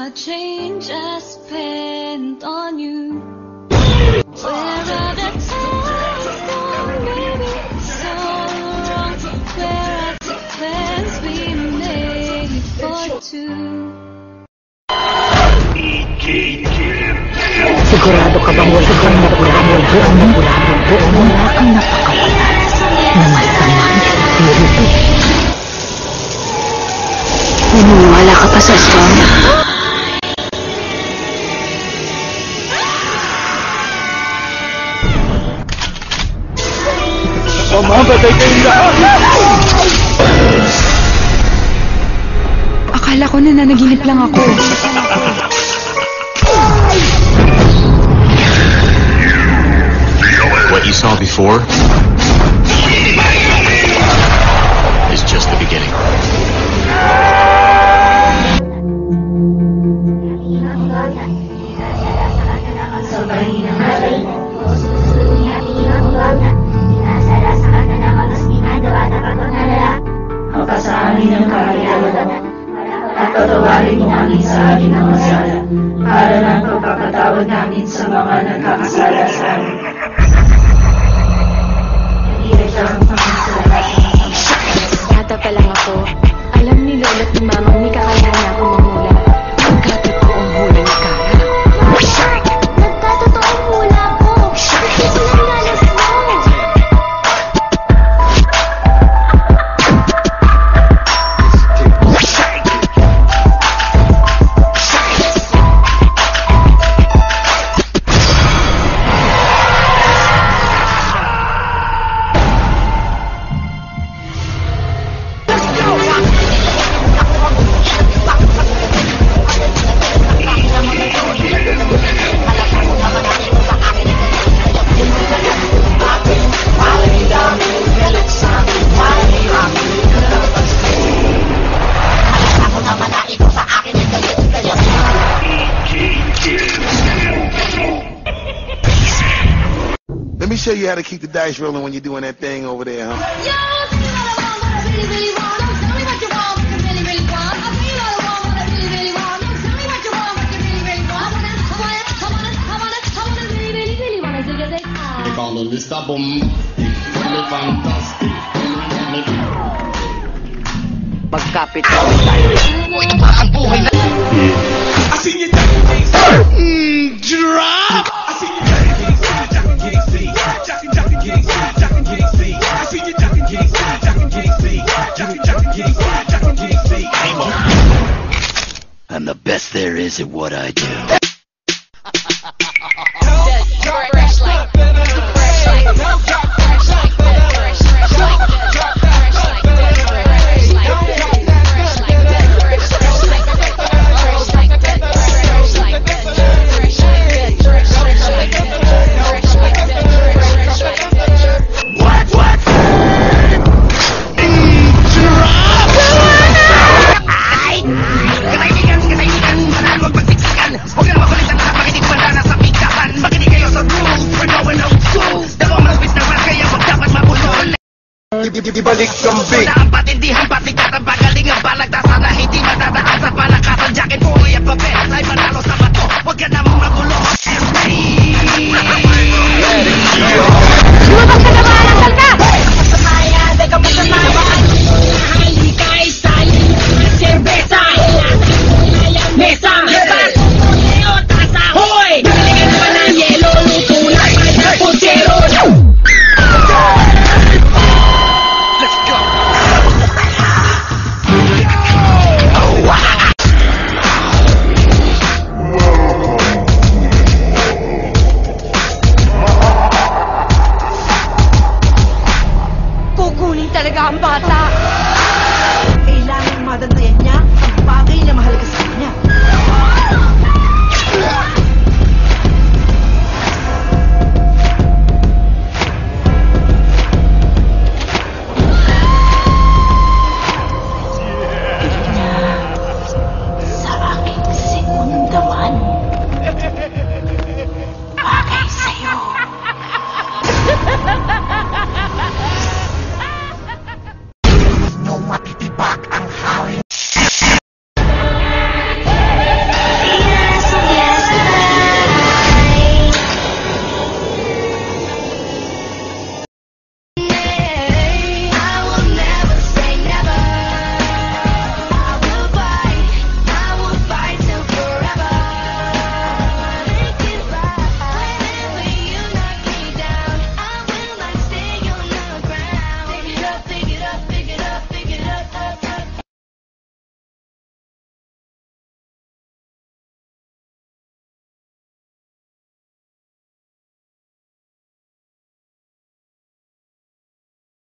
my change I spent on you. Where are the times gone, baby? It's all wrong. Where are the plans we made for two? Sigurado ka bang wala kang napulaan ng buong wala kang napakawalan na masamang espiritu? Naniniwala ka pa sa astronomy? Mamamatay kayong lahat! Akala ko na nanaginip lang ako. What you saw before is just the beginning. Magpasaali ng kaharian at patawarin mo kami sa amin ng masala para ng pagpapatawad namin sa mga nagkakasala sa amin. Bata pa lang ako. Alam ni Lolo at ni Mama may kakayahan ako mamula. Nagkatotoong hula ni Kara. Nagkatotoong hula ko. Hindi ko lang galas mo. Let me show you how to keep the dice rolling when you're doing that thing over there, huh? Yo, tell me what I want, what I really, really want. Don't tell me what you want, what you really, really want. I'll tell you what I want, what I really, really want. Don't tell me what you want, what you really, really want. I really, really, really wanna zig a zig. They call me Mr. Boom. Really fantastic. Magkapit kami tayo. I seen you drop! I seen you I'm the best there is at what I do. Ibalik kambing. Wala ang patindihan, pati katapagaling ang balagtasan na hindi matataas sa palakasan. Jacket mo ay papel, ay manalo sa bato. Huwag ka namang magulo. Lumabas ka na ba? Alasal ka! Masaya, teka masamahan. Hali ka, isali na serbesa. Mesa, Leo, tasa, hoy! Bigyan pa ng yelo, luto na kaya puchero. Kukunin talaga ang bata. Kailangan madantayan niya ang bagay na mahalaga sa kanya.